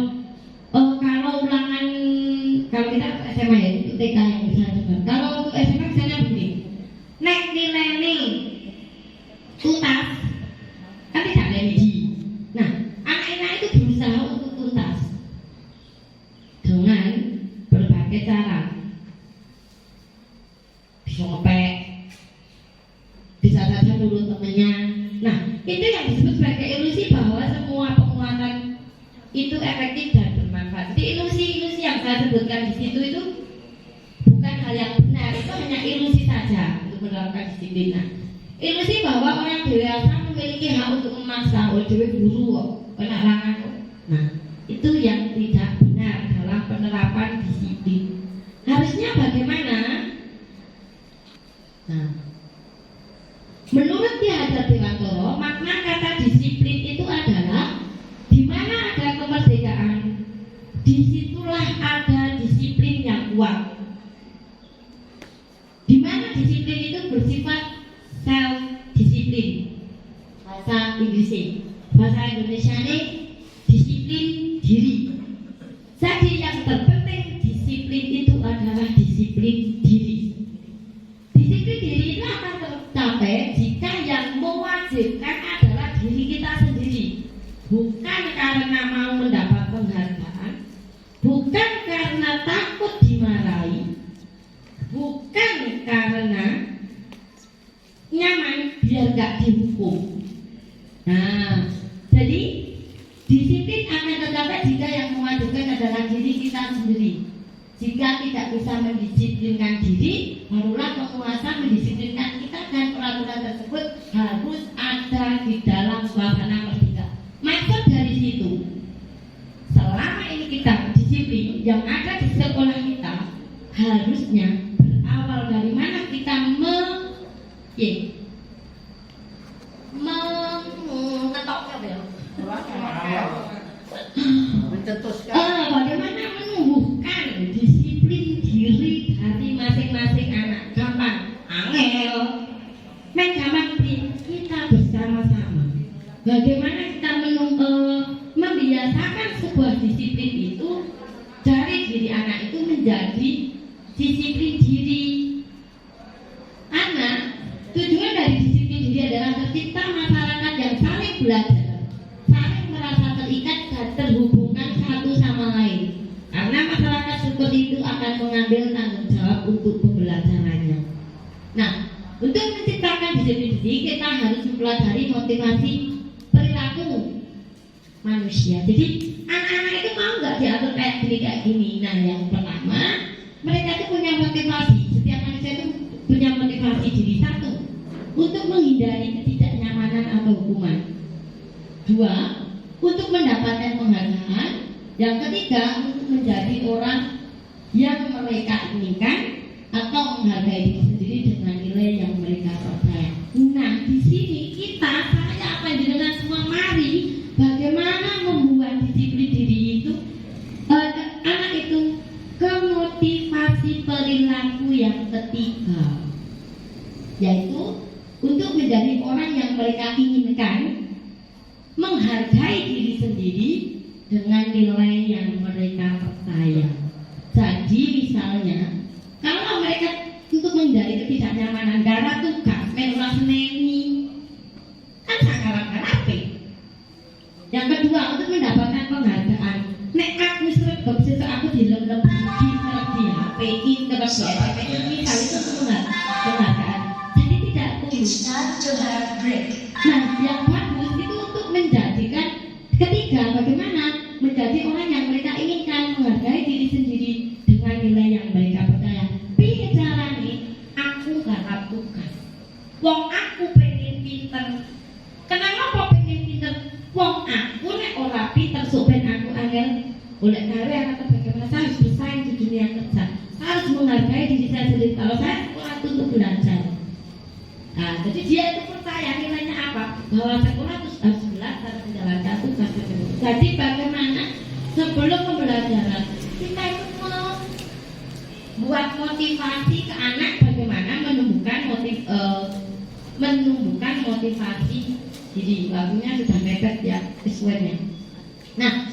kalau ulangan, kalau kita SMA ya itu TK yang bisa juga. Kalau untuk SMA misalnya begini, naik nilai tuntas kan tidak ada biji. Nah anak-anak itu berusaha untuk tuntas dengan berbagai cara. Bisa ngepek, bisa saja nurut temennya. Nah itu yang disebut sebagai ilusi bahwa semua penguatan itu efektif dan bermanfaat. Jadi ilusi yang saya sebutkan di situ itu bukan hal yang benar, itu hanya ilusi saja untuk menerapkan disiplin. Nah, ilusi bahwa orang dewasa memiliki hak untuk memaksa, dewe guru kena larangan. Nah itu yang tidak benar dalam penerapan disiplin. Harusnya bagaimana? Nah, menurut Ki Hajar Dewantoro, makna kata disiplin itu adalah di mana ada kemerdekaan, disitulah ada disiplin yang kuat. Di mana disiplin itu bersifat self disiplin. Bahasa Inggrisnya, bahasa Indonesia ini disiplin diri. Jadi yang terpenting disiplin itu adalah disiplin diri. Disiplin diri itu akan tercapai jika yang mewajibkan adalah diri kita sendiri. Bukan karena mau mendapat penghargaan, bukan karena takut dimarahi, bukan karena nyaman biar gak dihukum. Nah, jadi disiplin akan tercapai jika yang mewajibkan adalah diri kita sendiri. Jika tidak bisa mendisiplinkan diri, barulah penguasa mendisiplinkan kita, dan peraturan tersebut harus ada di dalam suasana merdeka. Maksud dari situ, selama ini kita disiplin yang ada di sekolah kita harusnya berawal dari mana kita bagaimana menumbuhkan disiplin diri dari masing-masing anak. Gampang, angel, gampang kita bersama-sama. Bagaimana kita membiasakan sebuah disiplin itu dari diri anak itu menjadi disiplin diri anak. Tujuan dari disiplin diri adalah tercipta masyarakat yang saling belajar, saling merasa terikat dan terhubungkan satu sama lain. Karena masyarakat seperti itu akan mengambil tanggung jawab untuk pembelajarannya. Nah, untuk menciptakan disiplin diri kita harus mempelajari motivasi perilaku manusia. Jadi anak-anak itu mau nggak diatur kayak gini. Nah, yang pertama mereka itu punya motivasi. Setiap manusia itu punya motivasi diri. Satu, untuk menghindari ketidaknyamanan atau hukuman. Dua, untuk mendapatkan penghargaan. Yang ketiga, untuk menjadi orang yang mereka inginkan atau menghargai diri sendiri dengan nilai yang mereka percaya. Nah, di sini saya apa dengan semua mari bagaimana membuat disiplin diri itu anak itu ke motivasi perilaku yang ketiga, yaitu untuk menjadi orang yang mereka inginkan, menghargai diri sendiri dengan nilai yang mereka percaya. Jadi misalnya, kalau mereka untuk menghindari ketidaknyamanan gara tugas menolak seneni, kan sangat Yang kedua, untuk mendapatkan penghargaan. Nek aku sregep sesuk aku dilem-lem di HP, terus di SMP, misal itu penghargaan. Jadi tidak tulus. It's time to have break. Nah, yang bagus itu untuk menjadikan ketiga, bagaimana menjadi orang yang mereka inginkan, menghargai diri sendiri dengan nilai yang mereka percaya. Piye carane? Aku garap tugas. Wong aku pengen pinter. Kenapa pengen pinter? Wong aku nek ora pinter sok ben aku angel golek gawe atau bagaimana saya harus bersaing di dunia kerja. Saya harus menghargai diri saya sendiri. Kalau saya sekolah itu untuk belajar. Nah, jadi dia itu percaya nilainya apa? Bahwa sekolah itu harus belajar menjalankan tugas. Jadi bagaimana sebelum pembelajaran kita itu buat motivasi ke anak, bagaimana menumbuhkan motivasi diri. Waktunya sudah mepet ya sesuainya. Nah,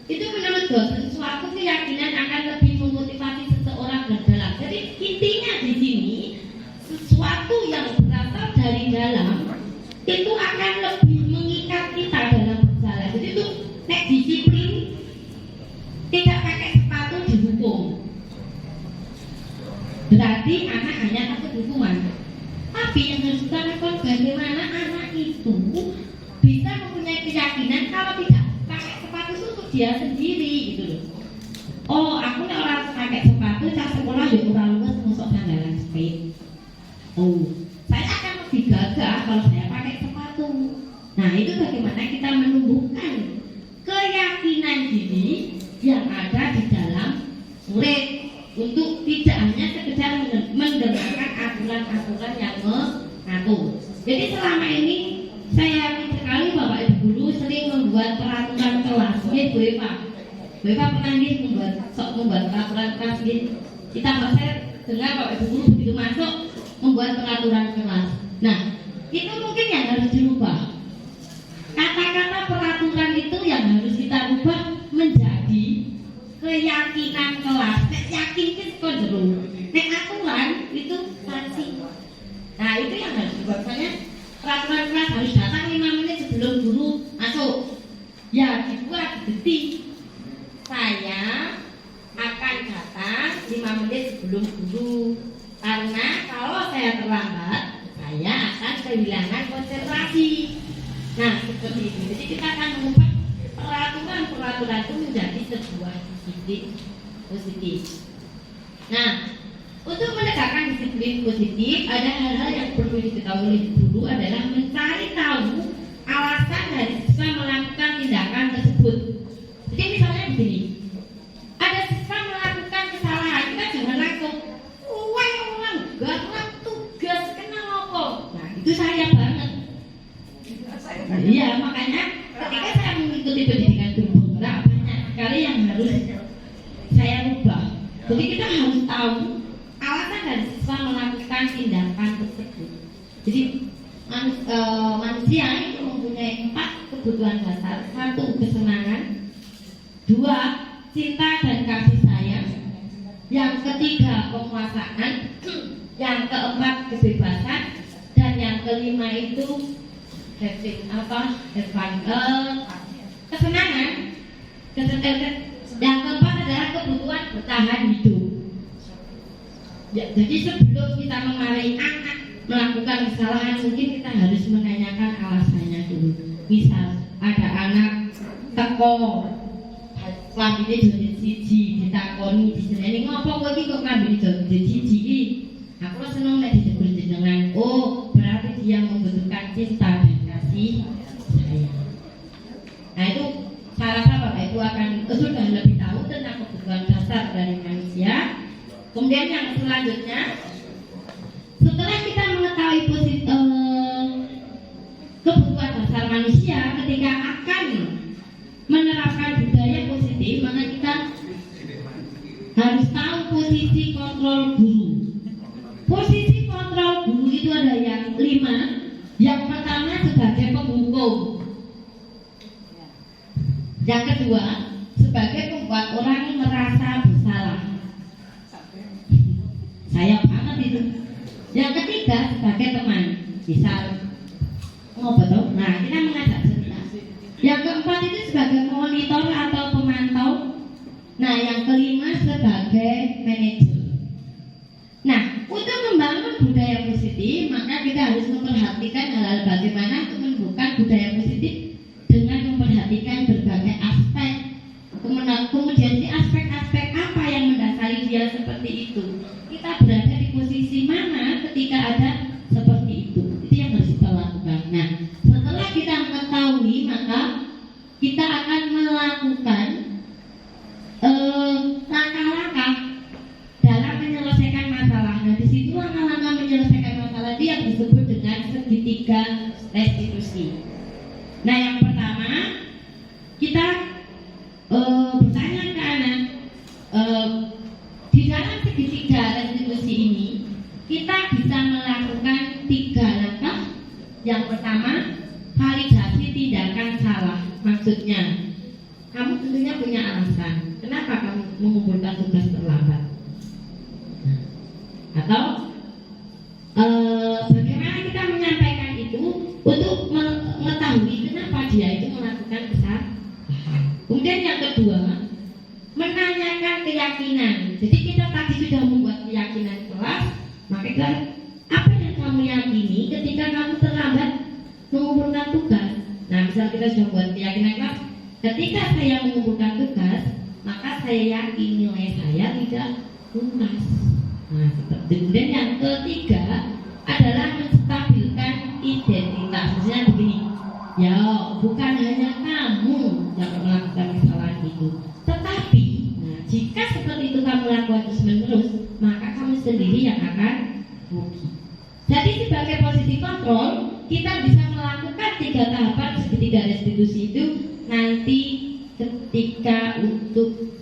itu menurut dosen suatu keyakinan akan lebih memotivasi seseorang berjalan. Jadi intinya di sini sesuatu yang berasal dari dalam itu akan lebih mengikat kita dalam berjalan. Jadi itu nek disiplin, tidak pakai sepatu dihukum. Berarti anak hanya takut hukuman. Tapi yang harus kita lakukan bagaimana anak itu bisa mempunyai keyakinan kalau tidak pakai sepatu itu untuk dia sendiri gitu loh. Oh, aku nek ora pakai sepatu cak sekolah ya ora luwes mosok sandalan sepeda. Oh, saya akan lebih gagah kalau saya pakai sepatu. Nah, itu bagaimana kita menumbuhkan keyakinan diri yang ada di dalam murid untuk tidak hanya sekedar mendengarkan aturan-aturan yang mengatur. Jadi selama ini saya yakin sekali Bapak Ibu guru sering membuat peraturan kelas. Bu Eva pernah membuat peraturan kelas. Kita saya dengar Bapak Ibu guru begitu masuk membuat peraturan kelas. Nah, itu mungkin yang harus dirubah. Kata-kata peraturan itu yang harus kita rubah menjadi keyakinan kelas. Nek yakin itu dulu. Nek aturan itu sanksi. Nah, itu yang harus dibuat. Misalnya peraturan kelas harus datang 5 menit sebelum guru masuk. Ya, dibuat detik. Saya akan datang 5 menit sebelum guru. Karena kalau saya terlambat, saya akan kehilangan konsentrasi. Nah, seperti itu. Jadi kita akan mengubah peraturan itu menjadi sebuah disiplin positif. Nah, untuk menegakkan disiplin positif, ada hal-hal yang perlu diketahui oleh guru adalah mencari tahu alasan dari siswa melakukan tindakan tersebut. Jadi misalnya begini, ada siswa melakukan kesalahan, kita jangan langsung garap tugas kenal apa. Nah, itu saya banget. Iya, makanya ketika saya mengikuti pendidikan guru banyak sekali yang harus saya rubah. Jadi kita harus tahu alasan dari siswa melakukan tindakan tersebut. Jadi manusia itu mempunyai 4 kebutuhan dasar. 1, kesenangan. 2, cinta dan kasih sayang. Yang ketiga, penguasaan. Yang keempat, kebebasan. Dan yang kelima itu kesenangan. Yang keempat adalah kebutuhan bertahan hidup. Ya, jadi sebelum kita memarahi anak melakukan kesalahan, mungkin kita harus menanyakan alasannya dulu. Misal ada anak teko lambine joget siji ditakoni diseneni ngopo kowe iki kok lambine joget siji iki. Aku seneng nek disebut jenengan. Oh, berarti dia membutuhkan cinta dan kasih sayang. Nah, itu saya rasa Bapak Ibu akan dasar dari manusia. Kemudian yang selanjutnya, setelah kita mengetahui kebutuhan dasar manusia ketika akan menerapkan budaya positif, maka kita harus tahu posisi kontrol guru. Posisi kontrol guru itu ada yang 5. Yang pertama sebagai penghukum, yang kedua sebagai pembuat orang merasa bersalah. Saya banget itu. Yang ketiga sebagai teman, misal ngobrol. Nah, kita mengajak cerita. Yang keempat itu sebagai monitor atau pemantau. Nah, yang kelima sebagai manajer. Nah, untuk membangun budaya positif, maka kita harus memperhatikan hal-hal bagaimana untuk menumbuhkan budaya positif dengan memperhatikan berbagai aspek. Kemudian di aspek-aspek apa yang mendasari dia seperti itu. Kita berada di posisi mana ketika ada seperti itu. Itu yang harus kita lakukan. Nah, setelah kita mengetahui, maka kita akan melakukan langkah-langkah dalam menyelesaikan masalah. Nah, di situ langkah-langkah menyelesaikan masalah itu yang disebut dengan segitiga restitusi. Nah, yang pertama kita bertanya ke anak, di dalam segitiga restitusi ini kita bisa melakukan 3 langkah. Yang pertama, validasi tindakan salah. Maksudnya, kamu tentunya punya alasan kenapa kamu mengumpulkan tugas terlambat, atau bagaimana kita menyampaikan itu untuk mengetahui kenapa dia itu melakukan kesalahan. Kemudian yang kedua, menanyakan keyakinan. Jadi kita tadi sudah membuat keyakinan kelas, maka kita, apa yang kamu yakini ketika kamu terlambat mengumpulkan tugas. Nah, misal kita sudah buat keyakinan kelas, ketika saya mengumpulkan tugas, maka saya yakin nilai saya tidak tuntas. Nah, kemudian yang ketiga adalah menstabilkan identitas. Misalnya begini, ya bukan hanya kamu yang melakukan kesalahan itu, tetapi jika seperti itu kamu lakukan terus menerus, maka kamu sendiri yang akan rugi. Jadi sebagai posisi kontrol, kita bisa melakukan 3 tahapan segitiga restitusi itu nanti ketika untuk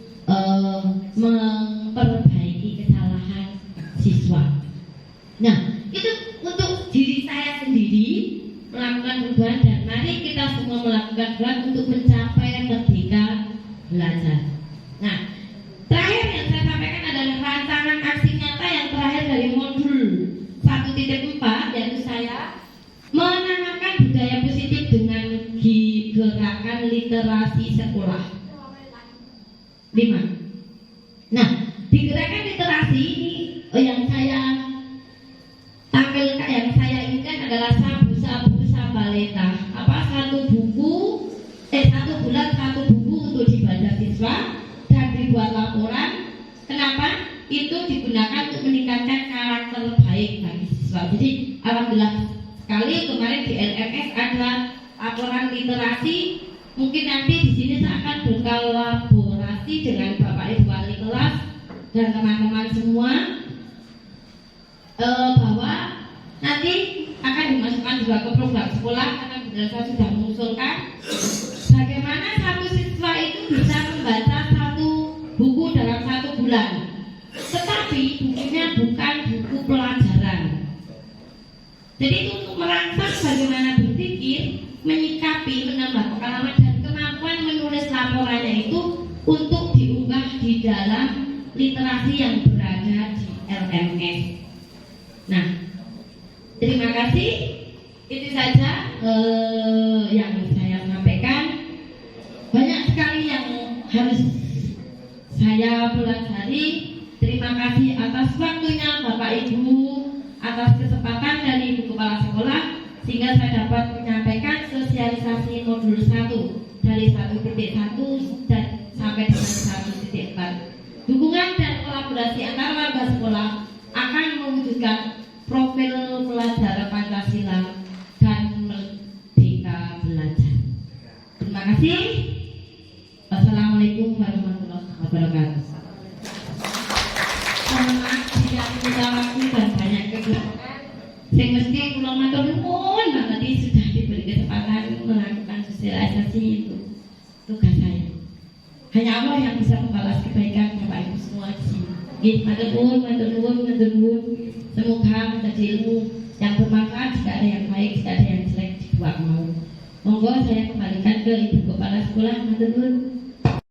memperbaiki kesalahan siswa. Nah, itu untuk diri saya sendiri melakukan perubahan, dan mari kita semua melakukan perubahan untuk mencapai merdeka belajar. Nah, terakhir yang saya sampaikan adalah rancangan aksi nyata yang terakhir dari modul 1.4, yaitu saya menanamkan budaya positif dengan gerakan literasi sekolah 5. Nah, di gerakan literasi ini yang saya tampilkan, yang saya inginkan adalah sabu-sabu sabaleta. Satu bulan satu buku untuk dibaca siswa dan dibuat laporan. Kenapa? Itu digunakan untuk meningkatkan karakter baik bagi siswa. Jadi alhamdulillah sekali kemarin di LMS ada laporan literasi. Mungkin nanti di sini saya akan berkolaborasi dengan Bapak Ibu wali kelas dan teman-teman semua, bahwa nanti akan dimasukkan juga ke program sekolah, karena saya sudah mengusulkan bagaimana satu siswa itu bisa membaca 1 buku dalam 1 bulan, tetapi bukunya bukan buku pelajaran. Jadi itu untuk merangsang bagaimana berpikir, menyikapi, menambah pengalaman dan kemampuan menulis laporannya itu untuk diunggah di dalam literasi yang berada di LMS. Nah, terima kasih. Itu saja yang saya sampaikan. Banyak sekali yang harus saya pelajari. Terima kasih atas waktunya Bapak Ibu, atas kesempatan dari Ibu Kepala Sekolah, sehingga saya dapat menyampaikan sosialisasi modul 1 dari 1.1 dan sampai dengan 1.4. Dukungan dan kolaborasi antara warga sekolah akan mewujudkan profil pelajar Pancasila dan merdeka belajar. Terima kasih. Wassalamualaikum warahmatullahi wabarakatuh. Saya mesti pulang matur nuwun banget ini sudah diberi kesempatan melakukan sosialisasi itu tugas saya. Hanya Allah yang bisa membalas kebaikan Bapak Ibu semua di sini. Matur nuwun. Semoga menjadi ilmu yang bermanfaat. Jika ada yang baik, jika ada yang jelek, dibuat mau. Monggo saya kembalikan ke Ibu Kepala Sekolah. Matur nuwun.